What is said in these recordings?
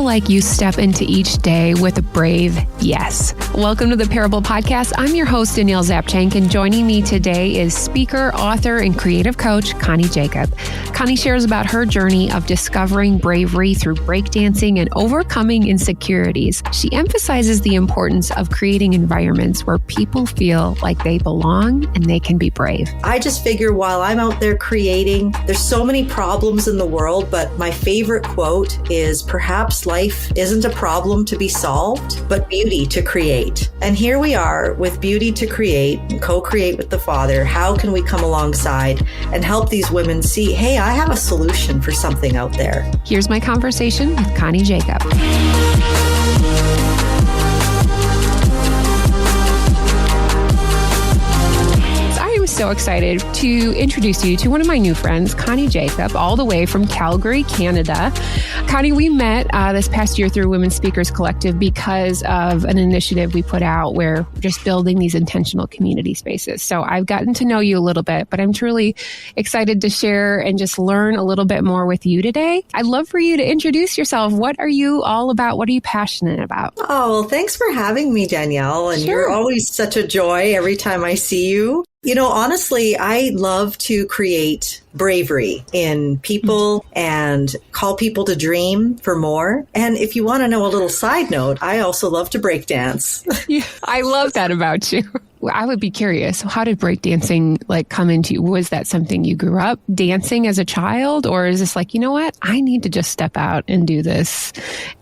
feel like you step into each day with a brave yes. Welcome to the Parable Podcast. I'm your host, Danielle Zapchenk, and joining me today is speaker, author, and creative coach, Connie Jakab. Connie shares about her journey of discovering bravery through breakdancing and overcoming insecurities. She emphasizes the importance of creating environments where people feel like they belong and they can be brave. I just figure while I'm out there creating, there's so many problems in the world, but my favorite quote is, perhaps life isn't a problem to be solved, but beauty to create. And here we are with beauty to create and co-create with the Father. How can we come alongside and help these women see, hey, I have a solution for something out there? Here's my conversation with Connie Jakab. So excited to introduce you to one of my new friends, Connie Jakab, all the way from Calgary, Canada. Connie, we met this past year through Women Speakers Collective because of an initiative we put out where we're just building these intentional community spaces. So I've gotten to know you a little bit, but I'm truly excited to share and just learn a little bit more with you today. I'd love for you to introduce yourself. What are you all about? What are you passionate about? Oh, well, thanks for having me, Danielle. And You're always such a joy every time I see you. You know, honestly, I love to create bravery in people and call people to dream for more. And if you want to know a little side note, I also love to break dance. Yeah, I love that about you. I would be curious, how did breakdancing come into you? Was that something you grew up dancing as a child? Or is this like, you know what, I need to just step out and do this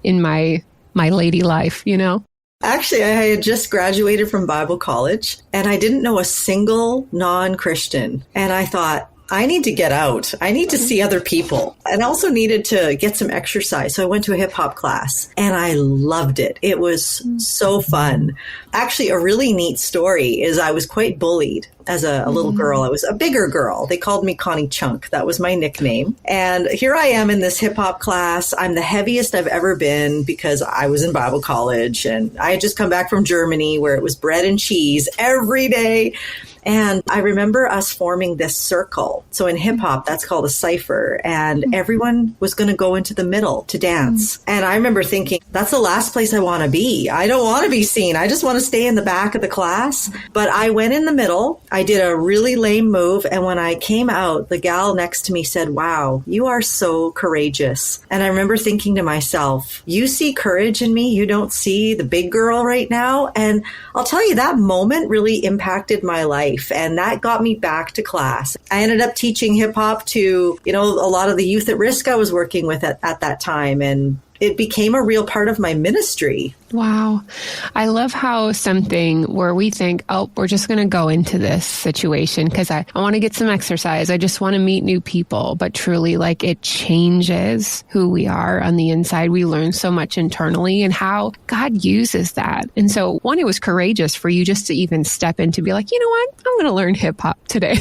in my lady life, you know? Actually, I had just graduated from Bible college and I didn't know a single non-Christian. And I thought, I need to get out. I need to see other people and also needed to get some exercise. So I went to a hip hop class and I loved it. It was so fun. Actually, a really neat story is I was quite bullied as a little girl. I was a bigger girl. They called me Connie Chunk. That was my nickname. And here I am in this hip hop class. I'm the heaviest I've ever been because I was in Bible college and I had just come back from Germany where it was bread and cheese every day. And I remember us forming this circle. So in hip hop, that's called a cipher. And everyone was going to go into the middle to dance. And I remember thinking, that's the last place I want to be. I don't want to be seen. I just want to stay in the back of the class. But I went in the middle. I did a really lame move. And when I came out, the gal next to me said, wow, you are so courageous. And I remember thinking to myself, you see courage in me. You don't see the big girl right now. And I'll tell you, that moment really impacted my life. And that got me back to class. I ended up teaching hip hop to, a lot of the youth at risk I was working with at that time. And it became a real part of my ministry. Wow. I love how something where we think, oh, we're just going to go into this situation because I want to get some exercise. I just want to meet new people. But truly, it changes who we are on the inside. We learn so much internally and how God uses that. And so, one, it was courageous for you just to even step in to be like, you know what? I'm going to learn hip hop today.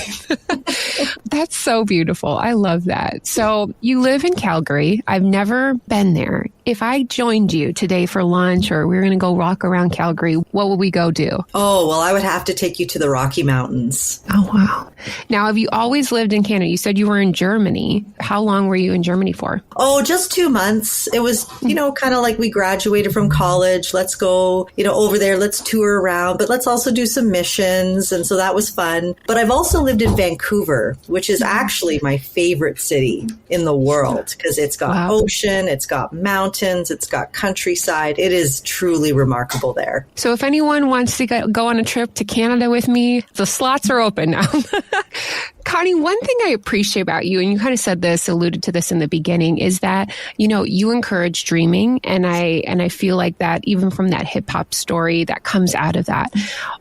That's so beautiful. I love that. So you live in Calgary. I've never been there. If I joined you today for lunch or we were going to go walk around Calgary, what would we go do? Oh, well, I would have to take you to the Rocky Mountains. Oh, wow. Now, have you always lived in Canada? You said you were in Germany. How long were you in Germany for? Oh, just 2 months. It was, kind of like we graduated from college. Let's go, over there. Let's tour around, but let's also do some missions. And so that was fun. But I've also lived in Vancouver, which is actually my favorite city in the world because it's got ocean, it's got mountains, it's got countryside. It is truly remarkable there. So if anyone wants to go on a trip to Canada with me, the slots are open now. Connie, one thing I appreciate about you, and you kind of said this, alluded to this in the beginning, is that, you encourage dreaming. And I feel like that even from that hip hop story that comes out of that.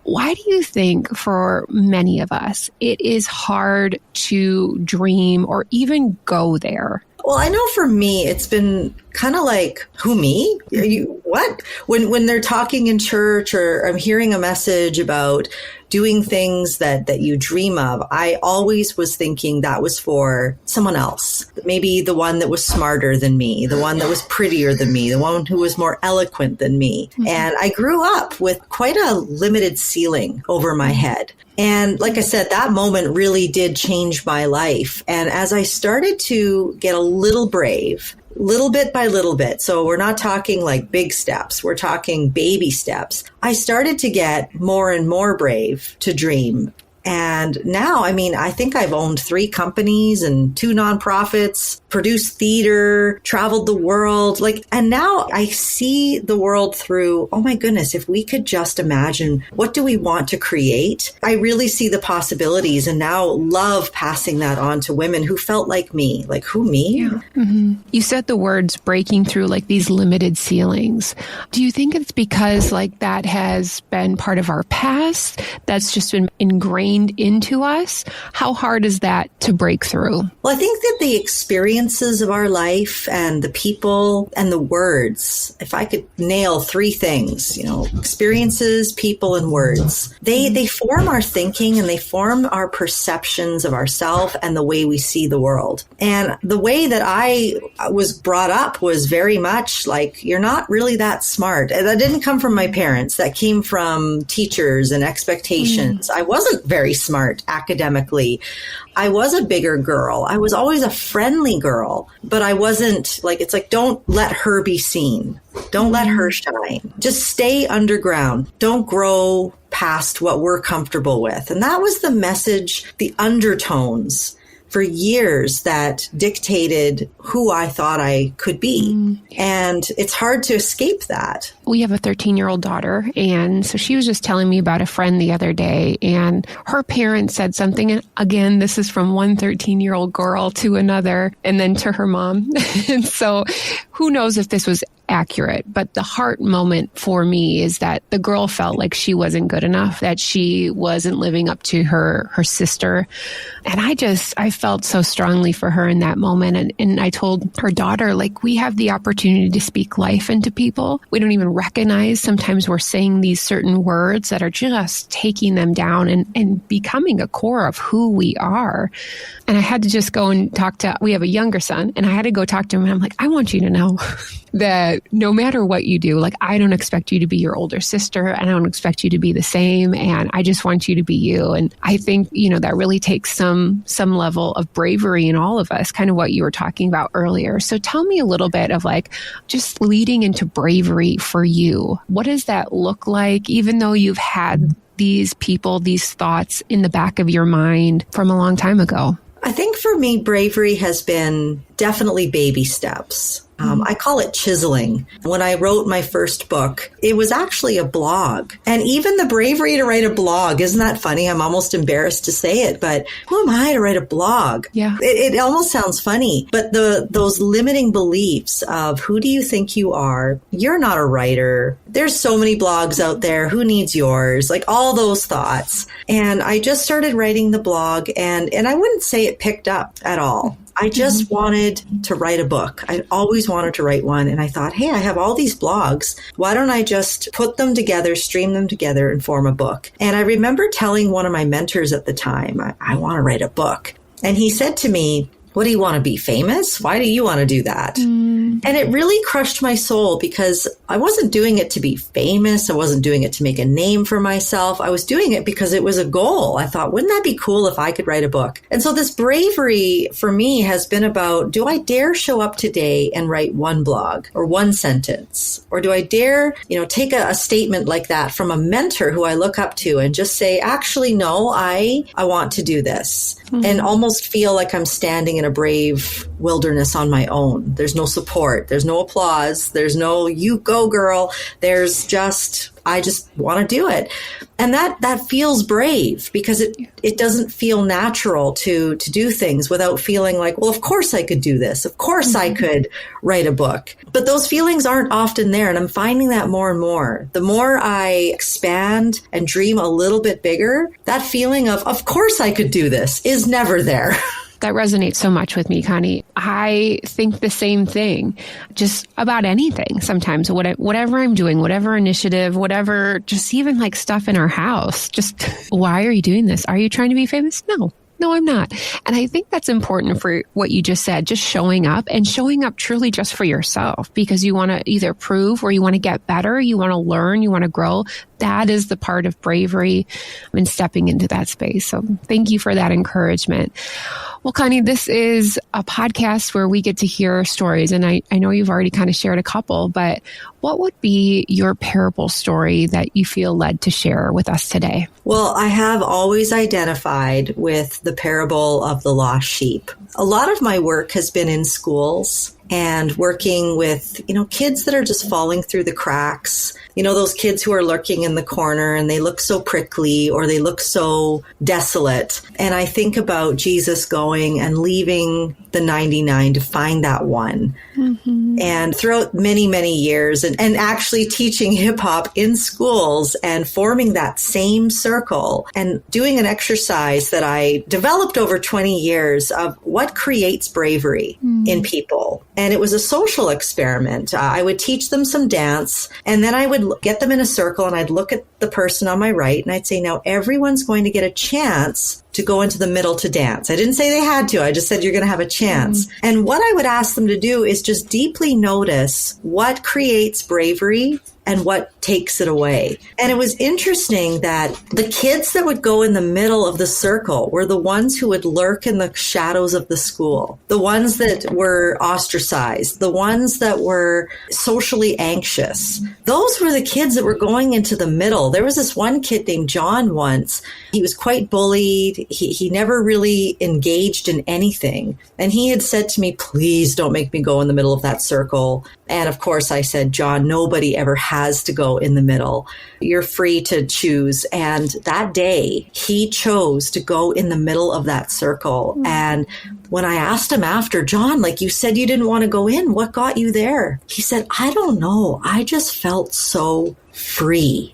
Why do you think for many of us, it is hard to dream or even go there? Well, I know for me, it's been kind of like, who, me? Are you, what? When they're talking in church or I'm hearing a message about doing things that you dream of, I always was thinking that was for someone else. Maybe the one that was smarter than me, the one that was prettier than me, the one who was more eloquent than me. Mm-hmm. And I grew up with quite a limited ceiling over my head. And like I said, that moment really did change my life. And as I started to get a little brave, little bit by little bit. So we're not talking like big steps. We're talking baby steps. I started to get more and more brave to dream. And now, I mean, I think I've owned 3 companies and 2 nonprofits, produced theater, traveled the world. And now I see the world through, oh my goodness, if we could just imagine, what do we want to create? I really see the possibilities and now love passing that on to women who felt like me. Like, who, me? Yeah. Mm-hmm. You said the words breaking through like these limited ceilings. Do you think it's because like that has been part of our past that's just been ingrained into us? How hard is that to break through? Well, I think that the experiences of our life and the people and the words, if I could nail 3 things, experiences, people, and words, they form our thinking and they form our perceptions of ourselves and the way we see the world. And the way that I was brought up was very much like, you're not really that smart. And that didn't come from my parents. That came from teachers and expectations. I wasn't very smart academically. I was a bigger girl. I was always a friendly girl, but I wasn't it's like, don't let her be seen. Don't let her shine. Just stay underground. Don't grow past what we're comfortable with. And that was the message, the undertones for years that dictated who I thought I could be. And it's hard to escape that. We have a 13-year-old daughter, and so she was just telling me about a friend the other day, and her parents said something, and again, this is from one 13-year-old girl to another, and then to her mom. And so who knows if this was accurate, but the heart moment for me is that the girl felt like she wasn't good enough, that she wasn't living up to her sister. And I felt so strongly for her in that moment. And I told her daughter, like, we have the opportunity to speak life into people. We don't even recognize sometimes we're saying these certain words that are just taking them down and becoming a core of who we are. And I had to just go and we have a younger son, and I had to go talk to him. And I'm like, I want you to know that no matter what you do, like, I don't expect you to be your older sister, and I don't expect you to be the same. And I just want you to be you. And I think, that really takes some level of bravery in all of us, kind of what you were talking about earlier. So tell me a little bit of like, just leading into bravery for you. What does that look like, even though you've had these people, these thoughts in the back of your mind from a long time ago? I think for me, bravery has been definitely baby steps. I call it chiseling. When I wrote my first book, it was actually a blog. And even the bravery to write a blog, isn't that funny? I'm almost embarrassed to say it, but who am I to write a blog? Yeah. It almost sounds funny, but those limiting beliefs of who do you think you are? You're not a writer. There's so many blogs out there. Who needs yours? Like all those thoughts. And I just started writing the blog, and I wouldn't say it picked up at all. I just wanted to write a book. I always wanted to write one. And I thought, hey, I have all these blogs. Why don't I just put them together, stream them together, and form a book? And I remember telling one of my mentors at the time, I want to write a book. And he said to me, what do you want to be, famous? Why do you want to do that? And it really crushed my soul, because I wasn't doing it to be famous. I wasn't doing it to make a name for myself. I was doing it because it was a goal. I thought, wouldn't that be cool if I could write a book? And so this bravery for me has been about, do I dare show up today and write one blog or one sentence? Or do I dare, take a statement like that from a mentor who I look up to and just say, actually, no, I want to do this. And almost feel like I'm standing in a brave wilderness on my own. There's no support. There's no applause. There's no, you go, girl. There's just, I just want to do it. And that feels brave, because it doesn't feel natural to do things without feeling like, well, of course I could do this. Of course I could write a book. But those feelings aren't often there. And I'm finding that more and more. The more I expand and dream a little bit bigger, that feeling of course I could do this is never there. That resonates so much with me, Connie. I think the same thing, just about anything sometimes, whatever I'm doing, whatever initiative, whatever, just even like stuff in our house. Just, why are you doing this? Are you trying to be famous? No, I'm not. And I think that's important for what you just said, just showing up truly just for yourself, because you want to either prove or you want to get better, you want to learn, you want to grow. that is the part of bravery in stepping into that space. So thank you for that encouragement. Well, Connie, this is a podcast where we get to hear stories, and I know you've already kind of shared a couple, but what would be your parable story that you feel led to share with us today? Well, I have always identified with the parable of the lost sheep. A lot of my work has been in schools and working with, kids that are just falling through the cracks. Those kids who are lurking in the corner and they look so prickly or they look so desolate. And I think about Jesus going and leaving the 99 to find that one. Mm-hmm. And throughout many, many years and actually teaching hip hop in schools and forming that same circle and doing an exercise that I developed over 20 years of what creates bravery in people. And it was a social experiment. I would teach them some dance, and then I would get them in a circle, and I'd look at the person on my right, and I'd say, now everyone's going to get a chance to go into the middle to dance. I didn't say they had to. I just said you're going to have a chance. And what I would ask them to do is just deeply notice what creates bravery and what takes it away. And it was interesting that the kids that would go in the middle of the circle were the ones who would lurk in the shadows of the school, the ones that were ostracized, the ones that were socially anxious. Those were the kids that were going into the middle. There was this one kid named John once. He was quite bullied. He never really engaged in anything. And he had said to me, please don't make me go in the middle of that circle. And of course I said, John, nobody ever has to go in the middle. You're free to choose. And that day he chose to go in the middle of that circle. And when I asked him after, John, like you said, you didn't want to go in. What got you there? He said, I don't know. I just felt so free.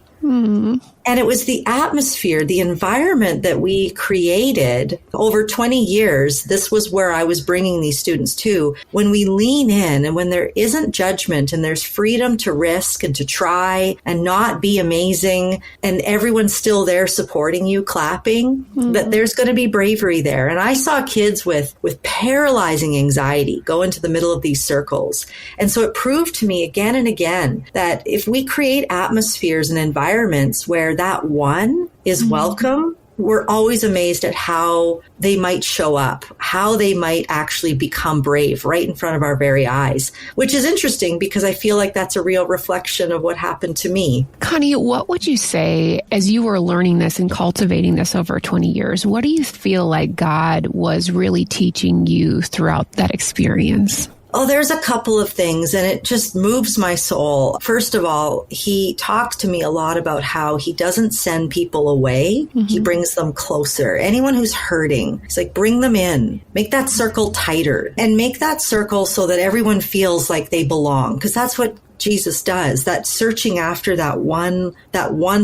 And it was the atmosphere, the environment that we created over 20 years. This was where I was bringing these students to. When we lean in and when there isn't judgment and there's freedom to risk and to try and not be amazing and everyone's still there supporting you, clapping, that there's going to be bravery there. And I saw kids with paralyzing anxiety go into the middle of these circles. And so it proved to me again and again that if we create atmospheres and environments where that one is welcome, we're always amazed at how they might show up, how they might actually become brave right in front of our very eyes, which is interesting because I feel like that's a real reflection of what happened to me. Connie, what would you say as you were learning this and cultivating this over 20 years? What do you feel like God was really teaching you throughout that experience? Oh, there's a couple of things, and it just moves my soul. First of all, he talks to me a lot about how he doesn't send people away. He brings them closer. Anyone who's hurting, he's like, bring them in, make that circle tighter, and make that circle so that everyone feels like they belong, because that's what Jesus does, that searching after that one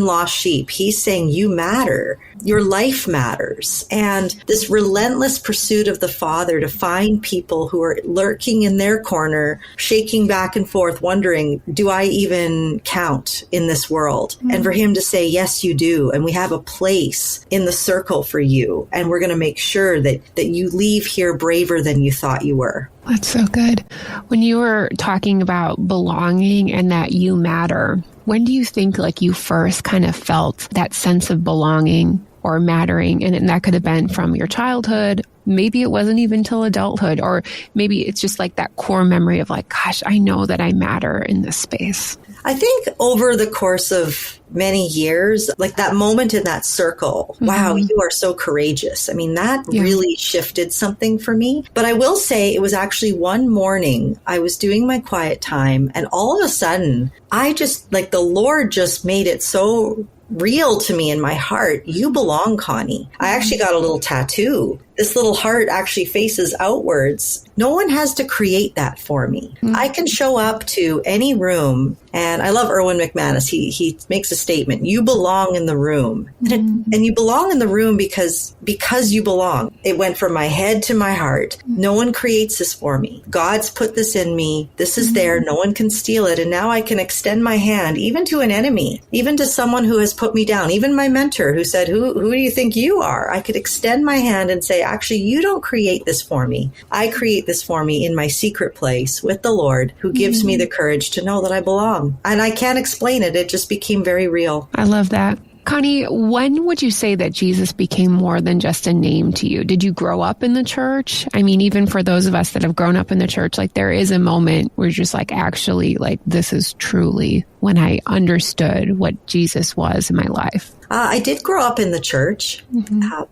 lost sheep. He's saying you matter. Your life matters. And this relentless pursuit of the Father to find people who are lurking in their corner, shaking back and forth, wondering, do I even count in this world? And for him to say, yes, you do. And we have a place in the circle for you. And we're going to make sure that you leave here braver than you thought you were. That's so good. When you were talking about belonging and that you matter, when do you think like you first kind of felt that sense of belonging or mattering? And that could have been from your childhood. Maybe it wasn't even till adulthood, or maybe it's just like that core memory of like, gosh, I know that I matter in this space. I think over the course of many years, like that moment in that circle, wow, you are so courageous. I mean, that really shifted something for me. But I will say it was actually one morning I was doing my quiet time, and all of a sudden I just like the Lord just made it so real to me in my heart. You belong, Connie. I actually got a little tattoo. This little heart actually faces outwards. No one has to create that for me. I can show up to any room, and I love Erwin McManus. He makes a statement, you belong in the room. And you belong in the room because you belong. It went from my head to my heart. No one creates this for me. God's put this in me. This is there. No one can steal it. And now I can extend my hand, even to an enemy, even to someone who has put me down, even my mentor who said, who do you think you are? I could extend my hand and say, actually, you don't create this for me. I create this for me in my secret place with the Lord, who gives me the courage to know that I belong. And I can't explain it. It just became very real. I love that. Connie, when would you say that Jesus became more than just a name to you? Did you grow up in the church? I mean, even for those of us that have grown up in the church, like there is a moment where you're just like, actually, like this is truly when I understood what Jesus was in my life. I did grow up in the church,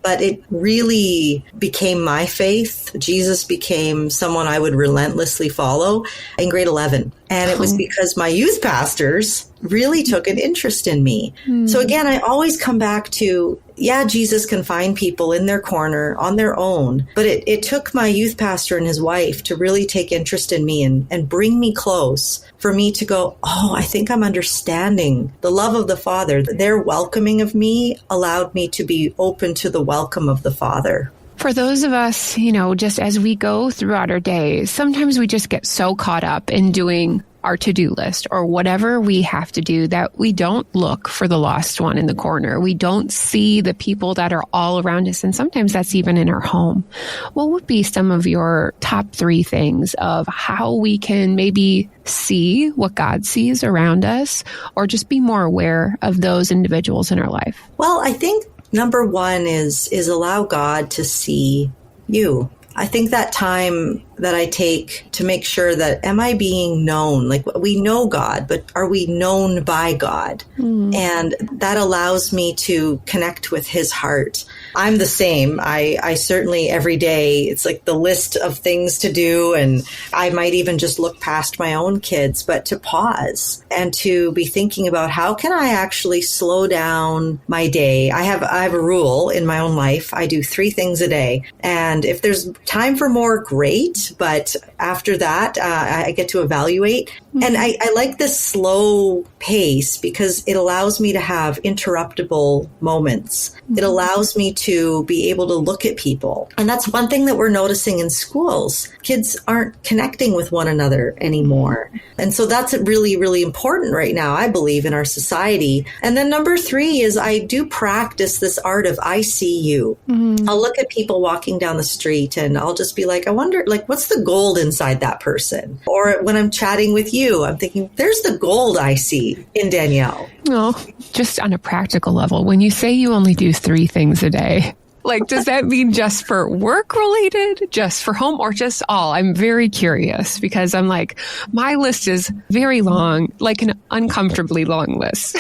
but it really became my faith. Jesus became someone I would relentlessly follow in grade 11. And it was because my youth pastors really took an interest in me. So again, I always come back to, yeah, Jesus can find people in their corner on their own. But it took my youth pastor and his wife to really take interest in me and bring me close for me to go, oh, I think I'm understanding the love of the Father. Their welcoming of me allowed me to be open to the welcome of the Father. For those of us, you know, just as we go throughout our days, sometimes we just get so caught up in doing our to-do list or whatever we have to do that we don't look for the lost one in the corner. We don't see the people that are all around us. And sometimes that's even in our home. What would be some of your top 3 things of how we can maybe see what God sees around us or just be more aware of those individuals in our life? Well, I think number 1 is allow God to see you. I think that time that I take to make sure that, am I being known? Like, we know God, but are we known by God? And that allows me to connect with his heart. I'm the same. I certainly every day, it's like the list of things to do. And I might even just look past my own kids, but to pause and to be thinking about how can I actually slow down my day? I have a rule in my own life. I do 3 things a day. And if there's time for more, great. But after that, I get to evaluate. And I like this slow pace because it allows me to have interruptible moments. It allows me to be able to look at people. And that's one thing that we're noticing in schools. Kids aren't connecting with one another anymore. And so that's really, really important right now, I believe, in our society. And then number 3 is I do practice this art of I see you. I'll look at people walking down the street and I'll just be like, I wonder, like, what's the gold inside that person? Or when I'm chatting with you, I'm thinking, there's the gold I see in Danielle. Well, just on a practical level, when you say you only do 3 things a day, like, does that mean just for work related, just for home, or just all? I'm very curious because I'm like, my list is very long, like an uncomfortably long list.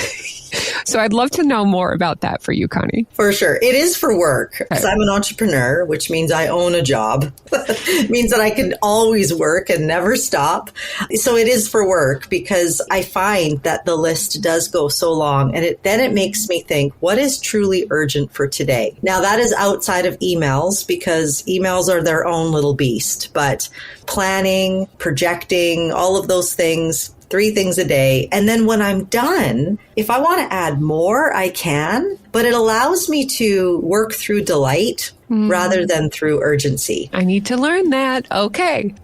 So I'd love to know more about that for you, Connie. For sure. It is for work because I'm an entrepreneur, which means I own a job. It means that I can always work and never stop. So it is for work because I find that the list does go so long and then it makes me think, what is truly urgent for today? Now that is outside of emails because emails are their own little beast, but planning, projecting, all of those things, 3 things a day. And then when I'm done, if I want to add more, I can, but it allows me to work through delight rather than through urgency. I need to learn that. Okay.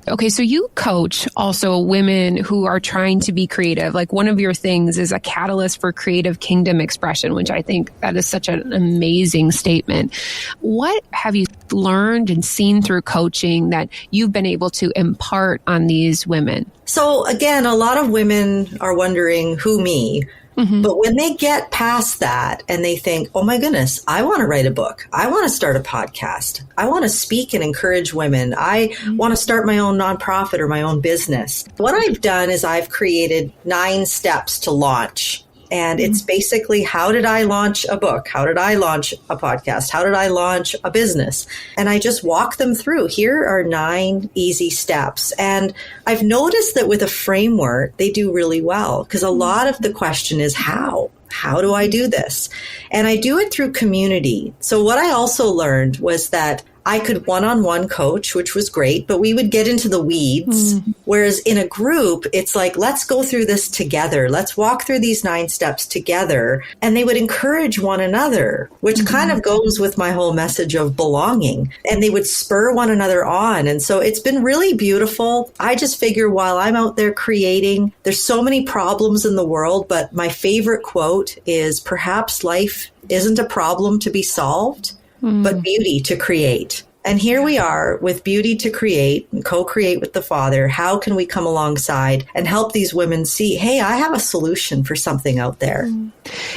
Okay, so you coach also women who are trying to be creative. Like one of your things is a catalyst for creative kingdom expression, which I think that is such an amazing statement. What have you learned and seen through coaching that you've been able to impart on these women? So again, a lot of women are wondering, who me? But when they get past that and they think, oh my goodness, I want to write a book. I want to start a podcast. I want to speak and encourage women. I want to start my own nonprofit or my own business. What I've done is I've created 9 steps to launch. And it's basically, how did I launch a book? How did I launch a podcast? How did I launch a business? And I just walk them through. Here are 9 easy steps. And I've noticed that with a framework, they do really well because a lot of the question is how? How do I do this? And I do it through community. So what I also learned was that I could one-on-one coach, which was great, but we would get into the weeds. Whereas in a group, it's like, let's go through this together. Let's walk through these 9 steps together. And they would encourage one another, which kind of goes with my whole message of belonging. And they would spur one another on. And so it's been really beautiful. I just figure while I'm out there creating, there's so many problems in the world, but my favorite quote is, perhaps life isn't a problem to be solved, but beauty to create. And here we are with beauty to create and co-create with the Father. How can we come alongside and help these women see, hey, I have a solution for something out there?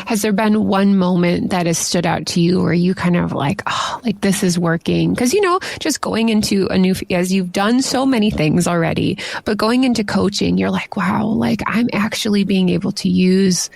Has there been one moment that has stood out to you where you kind of like, oh, like this is working? Because, just going into a new, as you've done so many things already, but going into coaching, you're like, wow, like I'm actually being able to use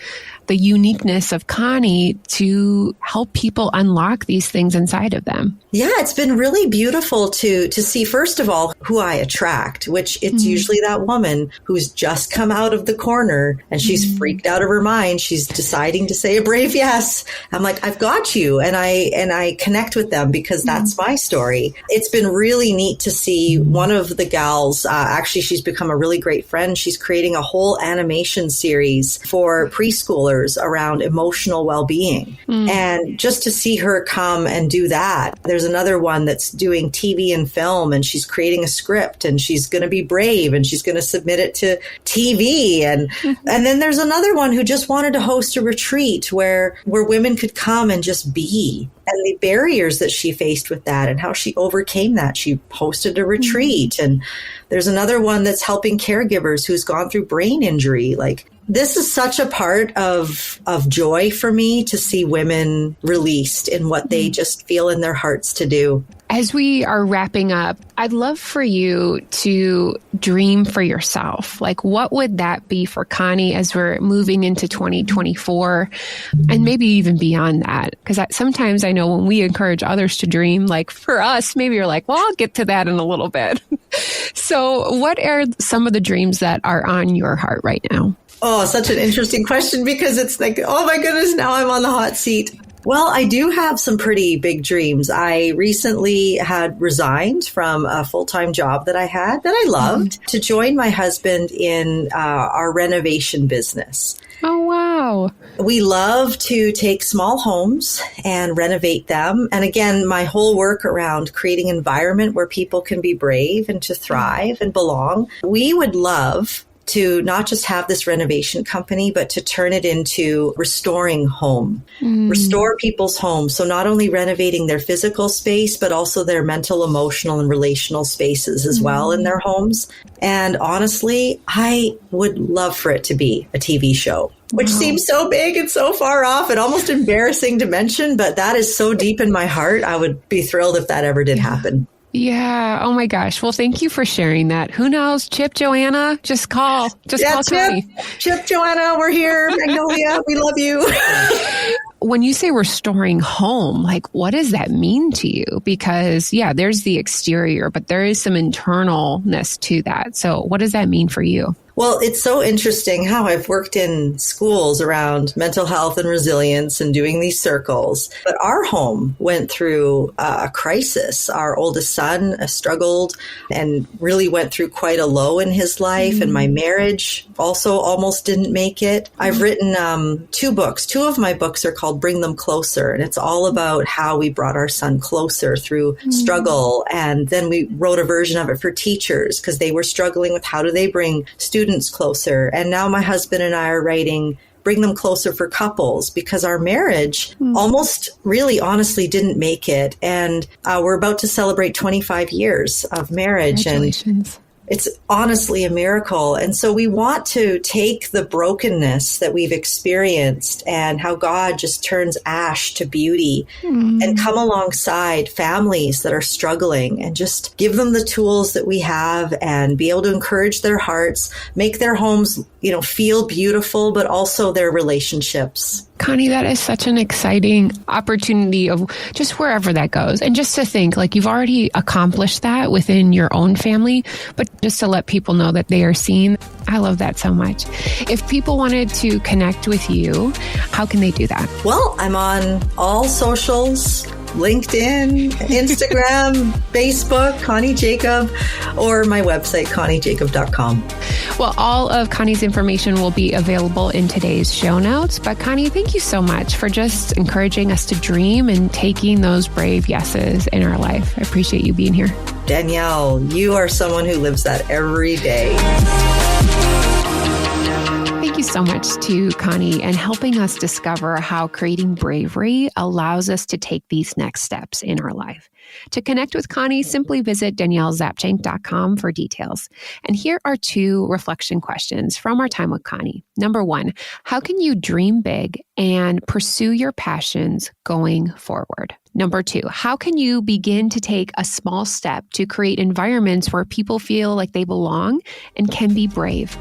the uniqueness of Connie to help people unlock these things inside of them. Yeah, it's been really beautiful to see, first of all, who I attract, which it's usually that woman who's just come out of the corner and she's freaked out of her mind. She's deciding to say a brave yes. I'm like, I've got you. And I connect with them because that's my story. It's been really neat to see one of the gals, actually, she's become a really great friend. She's creating a whole animation series for preschoolers around emotional well-being. And just to see her come and do that. There's another one that's doing TV and film, and she's creating a script, and she's going to be brave, and she's going to submit it to TV. And then there's another one who just wanted to host a retreat where women could come and just be. And the barriers that she faced with that and how she overcame that. She hosted a retreat. And there's another one that's helping caregivers who's gone through brain injury. Like, this is such a part of joy for me to see women released in what they just feel in their hearts to do. As we are wrapping up, I'd love for you to dream for yourself. Like, what would that be for Connie as we're moving into 2024 and maybe even beyond that? Because sometimes I know when we encourage others to dream, like for us, maybe you're like, well, I'll get to that in a little bit. So what are some of the dreams that are on your heart right now? Oh, such an interesting question, because it's like, oh my goodness, now I'm on the hot seat. Well, I do have some pretty big dreams. I recently had resigned from a full-time job that I had that I loved to join my husband in our renovation business. Oh, wow. We love to take small homes and renovate them. And again, my whole work around creating an environment where people can be brave and to thrive and belong. We would love to not just have this renovation company, but to turn it into restoring home, restore people's homes. So not only renovating their physical space, but also their mental, emotional, and relational spaces as well in their homes. And honestly, I would love for it to be a TV show, which seems so big and so far off and almost embarrassing to mention, but that is so deep in my heart. I would be thrilled if that ever did happen. Yeah. Oh my gosh. Well, thank you for sharing that. Who knows? Chip, Joanna, just call. Call Connie. Chip, Joanna, we're here. Magnolia, we love you. When you say restoring home, like what does that mean to you? Because there's the exterior, but there is some internalness to that. So what does that mean for you? Well, it's so interesting how I've worked in schools around mental health and resilience and doing these circles. But our home went through a crisis. Our oldest son struggled and really went through quite a low in his life. And my marriage also almost didn't make it. I've written 2 books. 2 of my books are called Bring Them Closer. And it's all about how we brought our son closer through struggle. And then we wrote a version of it for teachers because they were struggling with how do they bring students closer. And now my husband and I are writing Bring Them Closer for couples because our marriage almost really honestly didn't make it. And we're about to celebrate 25 years of marriage. Congratulations. And it's honestly a miracle. And so we want to take the brokenness that we've experienced and how God just turns ash to beauty and come alongside families that are struggling and just give them the tools that we have and be able to encourage their hearts, make their homes, feel beautiful, but also their relationships. Connie, that is such an exciting opportunity of just wherever that goes. And just to think, like you've already accomplished that within your own family, but just to let people know that they are seen. I love that so much. If people wanted to connect with you, how can they do that? Well, I'm on all socials. LinkedIn, Instagram, Facebook, Connie Jakab, or my website, conniejakab.com. Well, all of Connie's information will be available in today's show notes. But Connie, thank you so much for just encouraging us to dream and taking those brave yeses in our life. I appreciate you being here. Danielle, you are someone who lives that every day. Thank you so much to Connie and helping us discover how creating bravery allows us to take these next steps in our life. To connect with Connie, simply visit daniellezapchenk.com for details. And here are 2 reflection questions from our time with Connie. Number 1, how can you dream big and pursue your passions going forward? Number 2, how can you begin to take a small step to create environments where people feel like they belong and can be brave?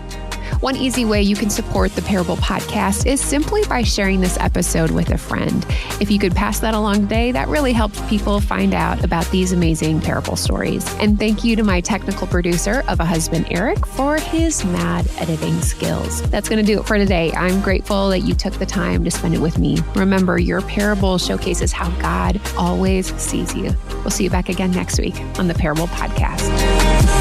One easy way you can support the Parable Podcast is simply by sharing this episode with a friend. If you could pass that along today, that really helps people find out about these amazing parable stories. And thank you to my technical producer of a husband, Eric, for his mad editing skills. That's going to do it for today. I'm grateful that you took the time to spend it with me. Remember, your parable showcases how God always sees you. We'll see you back again next week on the Parable Podcast.